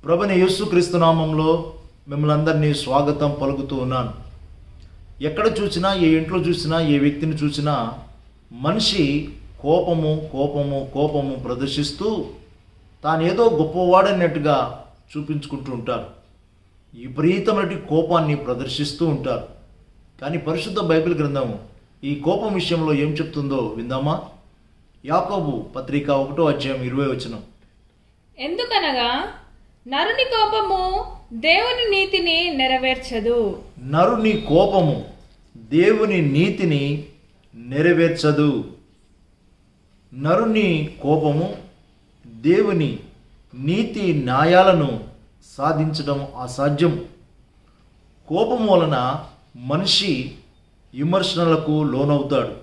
ప్రభువైన యేసుక్రీస్తు నామములో మిమ్మల్ని అందరినీ స్వాగతం పలుకుతూ ఉన్నాను. ఎక్కడ చూసినా, ఏ ఇంట్లో చూసినా, ఏ వ్యక్తిని చూసినా మనిషి కోపము ప్రదర్శిస్తూ తానేదో గొప్పవాడన్నట్టుగా చూపించుకుంటూ ఉంటారు. విపరీతమైన కోపాన్ని ప్రదర్శిస్తూ ఉంటారు. కానీ పరిశుద్ధ బైబిల్ గ్రంథం ఈ కోపం విషయంలో ఏం చెప్తుందో విందామా? యాకోబు పత్రిక 1:20. ఎందుకనగా నరుని కోపము దేవుని నీతిని నెరవేర్చదు. నరుని కోపము దేవుని నీతిని నెరవేర్చదు. నరుని కోపము దేవుని నీతి న్యాయాలను సాధించడం అసాధ్యం. కోపం వలన మనిషి విమర్శనలకు లోనవుతాడు.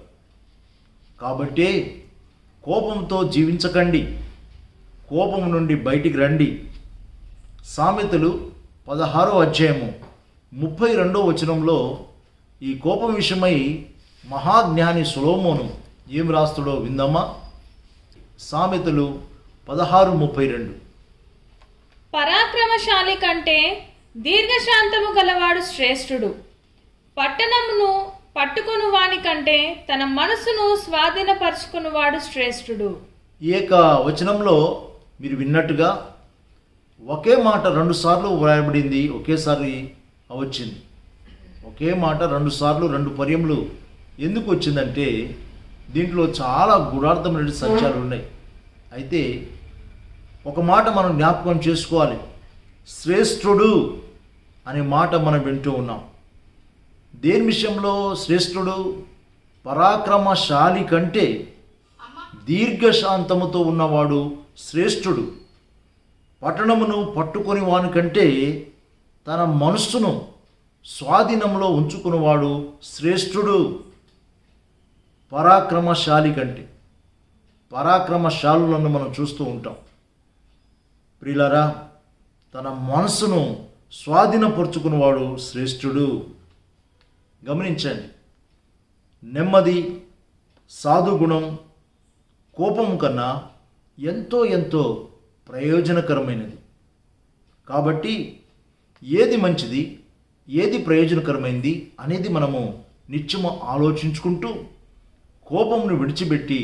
కాబట్టి కోపంతో జీవించకండి, కోపం నుండి బయటికి రండి. సామెతలు 16:32 ఈ కోపం విషయమై మహాజ్ఞాని సొలొమోను ఏం రాస్తాడో విందామా? సామెతలు 16:32. పరాక్రమశాలి కంటే దీర్ఘశాంతము గలవాడు శ్రేష్ఠుడు. పట్టణమును పట్టుకొను వాని కంటే తన మనసును స్వాధీనపరుచుకున్నవాడు శ్రేష్ఠుడు. ఈ యొక్క వచనంలో మీరు విన్నట్టుగా ఒకే మాట 2 సార్లు వ్రాయబడింది, ఒకేసారి వచ్చింది. ఒకే మాట 2 సార్లు 2 పర్యములు ఎందుకు వచ్చిందంటే దీంట్లో చాలా గుడార్థమైన సత్యాలు ఉన్నాయి. అయితే ఒక మాట మనం జ్ఞాపకం చేసుకోవాలి. శ్రేష్ఠుడు అనే మాట మనం వింటూ ఉన్నాం. దేని విషయంలో శ్రేష్ఠుడు? పరాక్రమశాలి కంటే దీర్ఘశాంతముతో ఉన్నవాడు శ్రేష్ఠుడు. పట్టణమును పట్టుకొని వాని కంటే తన మనస్సును స్వాధీనంలో ఉంచుకున్నవాడు శ్రేష్ఠుడు. పరాక్రమశాలి కంటే, పరాక్రమశాలులను మనం చూస్తూ ఉంటాం. ప్రియులారా, తన మనస్సును స్వాధీనపరుచుకున్నవాడు శ్రేష్ఠుడు. గమనించండి, నెమ్మది, సాధుగుణం కోపం కన్నా ఎంతో ప్రయోజనకరమైనది. కాబట్టి ఏది మంచిది, ఏది ప్రయోజనకరమైనది అనేది మనము నిత్యము ఆలోచించుకుంటూ కోపంను విడిచిపెట్టి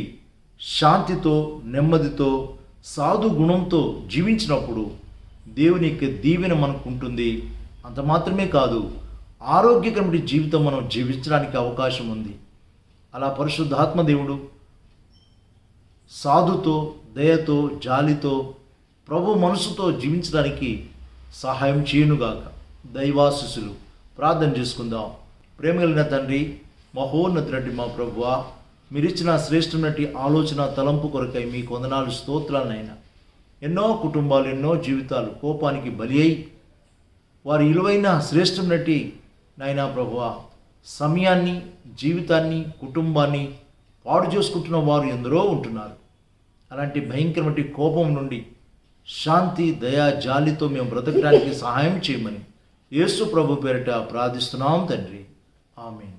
శాంతితో, నెమ్మదితో, సాధుగుణంతో జీవించినప్పుడు దేవుని యొక్క దీవెన మనకు ఉంటుంది. అంత మాత్రమే కాదు, ఆరోగ్యకరమైన జీవితం మనం జీవించడానికి అవకాశం ఉంది. అలా పరిశుద్ధాత్మ దేవుడు సాధుతో, దయతో, జాలితో, ప్రభు మనసుతో జీవించడానికి సహాయం చేయనుగాక. దైవాశీస్సులు ప్రార్థన చేసుకుందాం. ప్రేమగలిగిన తండ్రి, మహోన్నతునటి మా ప్రభువా, మీరిచ్చిన శ్రేష్టమైనటి ఆలోచన తలంపు కొరకై మీకు వందనాలు, స్తోత్రాలనైనా. ఎన్నో కుటుంబాలు, ఎన్నో జీవితాలు కోపానికి బలి అయి వారి విలువైన శ్రేష్టమైనటి నాయనా ప్రభువా సమయాన్ని, జీవితాన్ని, కుటుంబాన్ని పాడు చేసుకుంటున్న వారు ఎందరో ఉంటున్నారు. అలాంటి భయంకరమైన కోపం నుండి శాంతి, దయా, జాలితో మేము బ్రతకడానికి సహాయం చేయమని యేసు ప్రభు పేరిట ప్రార్థిస్తున్నాం తండ్రి. ఆమేన్.